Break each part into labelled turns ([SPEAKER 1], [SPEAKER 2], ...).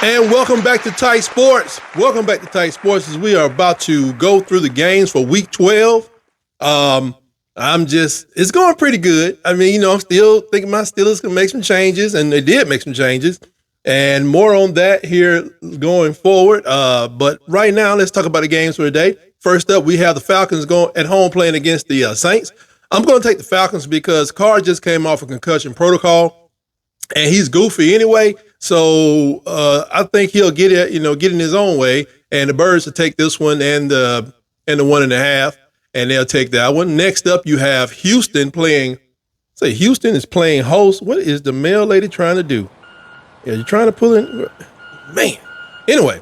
[SPEAKER 1] And welcome back to Tight Sports. Welcome back to Tight Sports as we are about to go through the games for week 12. It's going pretty good. I mean, I'm still thinking my Steelers can make some changes, and they did make some changes. And more on that here going forward. But right now, let's talk about the games for today. First up, we have the Falcons going at home playing against the Saints. I'm going to take the Falcons because Carr just came off a concussion protocol, and he's goofy anyway. So I think he'll get it, get in his own way. And the Birds will take this one and the 1.5, and they'll take that one. Next up, you have Houston playing. Say Houston is playing host. What is the mail lady trying to do? Yeah, you're trying to pull in, man. Anyway,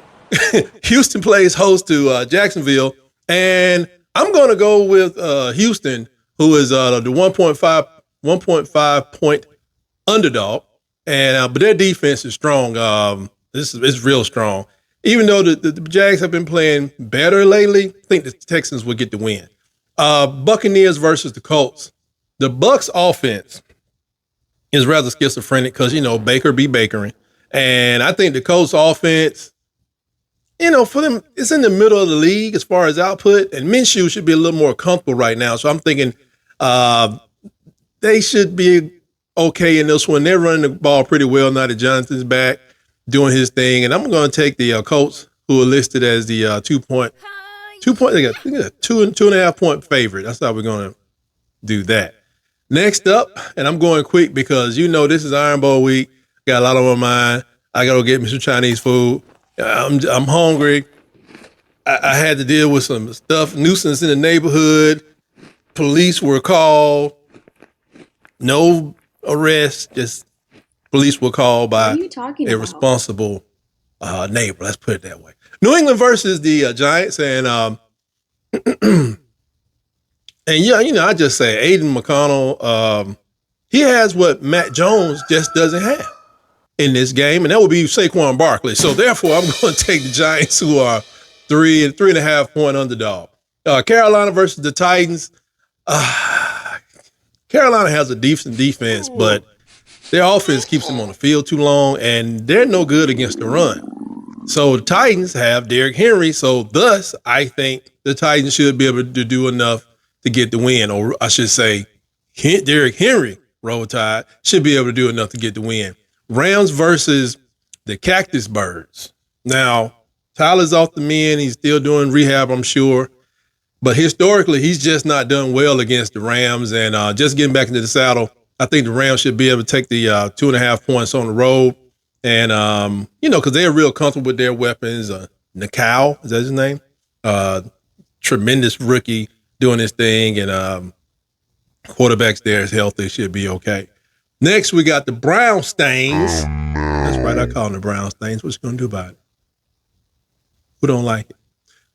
[SPEAKER 1] Houston plays host to Jacksonville, and I'm going to go with Houston, who is the 1.5 point underdog. And but their defense is strong. This is real strong. Even though the Jags have been playing better lately, I think the Texans will get the win. Buccaneers versus the Colts. The Bucs offense is rather schizophrenic because Baker be bakering, and I think the Colts offense, for them, it's in the middle of the league as far as output, and Minshew should be a little more comfortable right now. So I'm thinking they should be okay in this one. They're running the ball pretty well now that Jonathan's back doing his thing. And I'm going to take the Colts, who are listed as the 2.5 point favorite. That's how we're going to do that. Next up, and I'm going quick because this is Iron Bowl week. Got a lot on my mind. I got to get me some Chinese food. I'm hungry. I had to deal with some nuisance in the neighborhood. Police were called. No arrest, just police were called by a responsible neighbor. Let's put it that way. New England versus the Giants, and I just say Aiden McConnell. He has what Matt Jones just doesn't have in this game, and that would be Saquon Barkley. So therefore, I'm going to take the Giants, who are 3.5 point underdog. Carolina versus the Titans. Carolina has a decent defense, but their offense keeps them on the field too long, and they're no good against the run. So the Titans have Derrick Henry, so thus I think the Titans should be able to do enough to get the win, or I should say Derrick Henry, Roll Tide, should be able to do enough to get the win. Rams versus the Cactus Birds. Now, Tyler's off the mend. He's still doing rehab, I'm sure. But historically, he's just not done well against the Rams. And just getting back into the saddle, I think the Rams should be able to take the 2.5 points on the road. And, because they're real comfortable with their weapons. Nakao, is that his name? Tremendous rookie doing his thing. And quarterbacks there is healthy, should be okay. Next, we got the Brown Stains. That's right, I call them the Brown Stains. What you going to do about it? Who don't like it?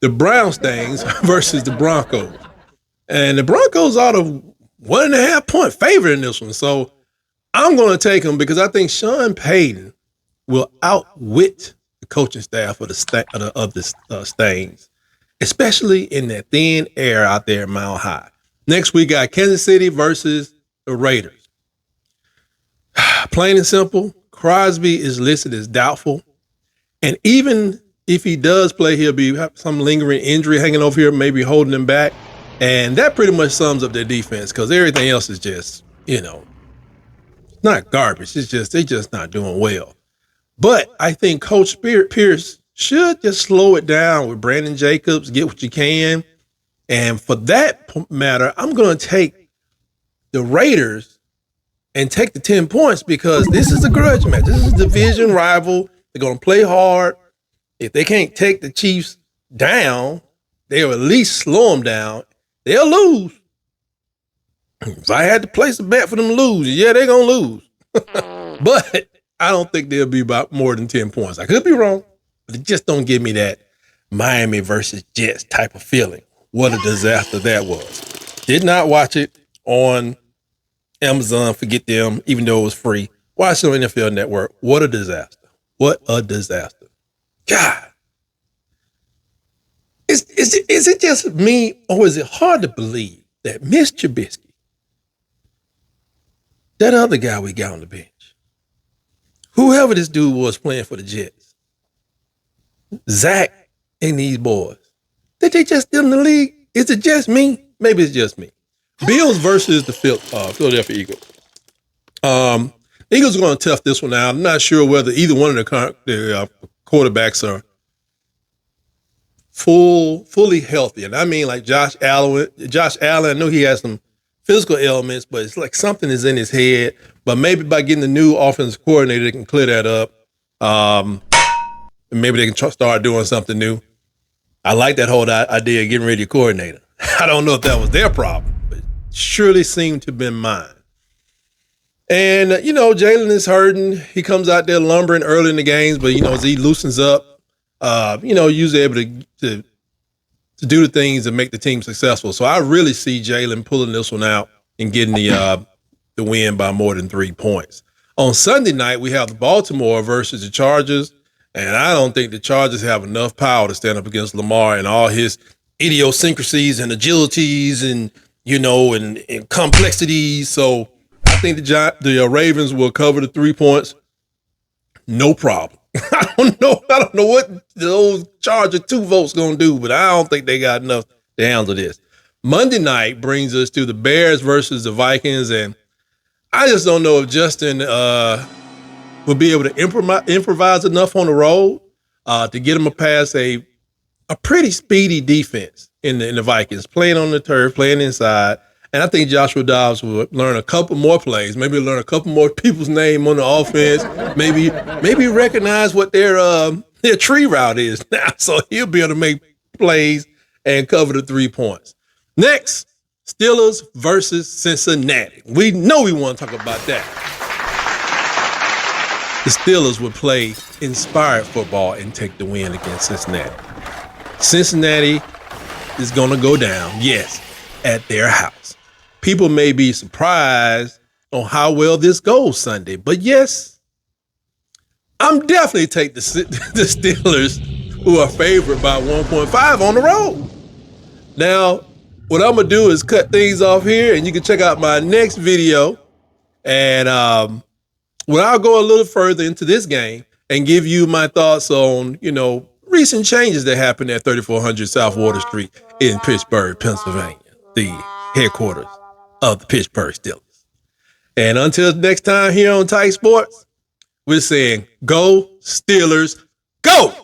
[SPEAKER 1] The Brown Stains versus the Broncos. And the Broncos are the 1.5 point favorite in this one. So I'm going to take them because I think Sean Payton will outwit the coaching staff of the Stains, especially in that thin air out there at Mile High. Next, we got Kansas City versus the Raiders. Plain and simple, Crosby is listed as doubtful. And even if he does play, he'll be some lingering injury hanging over here, maybe holding him back. And that pretty much sums up their defense because everything else is just, not garbage. It's just, they're just not doing well. But I think Coach Pierce should just slow it down with Brandon Jacobs, get what you can. And for that matter, I'm going to take the Raiders and take the 10 points because this is a grudge match. This is a division rival. They're going to play hard. If they can't take the Chiefs down, they'll at least slow them down. They'll lose. If I had to place a bet for them to lose, yeah, they're going to lose. But I don't think they'll be about more than 10 points. I could be wrong, but it just don't give me that Miami versus Jets type of feeling. What a disaster that was. Did not watch it on Amazon, forget them, even though it was free. Watch it on NFL Network. What a disaster. What a disaster. God. Is it just me, or is it hard to believe that Mitch Trubisky, that other guy we got on the bench, whoever this dude was playing for the Jets, Zach and these boys, did they just still in the league? Is it just me? Maybe it's just me. Bills versus the Philadelphia Eagles. Eagles are going to tough this one out. I'm not sure whether either one of the quarterbacks are fully healthy. And I mean like Josh Allen, I know he has some physical ailments, but it's like something is in his head. But maybe by getting the new offensive coordinator, they can clear that up. And maybe they can start doing something new. I like that whole idea of getting rid of your coordinator. I don't know if that was their problem, but surely seemed to have been mine. And, Jalen is hurting. He comes out there lumbering early in the games, but, as he loosens up, usually able to do the things that make the team successful. So I really see Jalen pulling this one out and getting the win by more than 3 points. On Sunday night, we have the Baltimore versus the Chargers, and I don't think the Chargers have enough power to stand up against Lamar and all his idiosyncrasies and agilities and, and complexities. So I think the Ravens will cover the 3 points. No problem. I don't know what those Charger 2 votes going to do, but I don't think they got enough to handle this. Monday night brings us to the Bears versus the Vikings, and I just don't know if Justin will be able to improvise enough on the road to get him past a pretty speedy defense in the Vikings, playing on the turf, playing inside. And I think Joshua Dobbs will learn a couple more plays, maybe learn a couple more people's name on the offense, maybe recognize what their tree route is now. So he'll be able to make plays and cover the 3 points. Next, Steelers versus Cincinnati. We know we want to talk about that. The Steelers would play inspired football and take the win against Cincinnati. Cincinnati is going to go down, yes, at their house. People may be surprised on how well this goes Sunday, but yes, I'm definitely take the Steelers, who are favored by 1.5 on the road. Now, what I'm going to do is cut things off here, and you can check out my next video. And I'll go a little further into this game and give you my thoughts on, recent changes that happened at 3400 South Water Street in Pittsburgh, Pennsylvania, the headquarters of the Pittsburgh Steelers. And until next time here on Tight Sports, we're saying, go Steelers, go!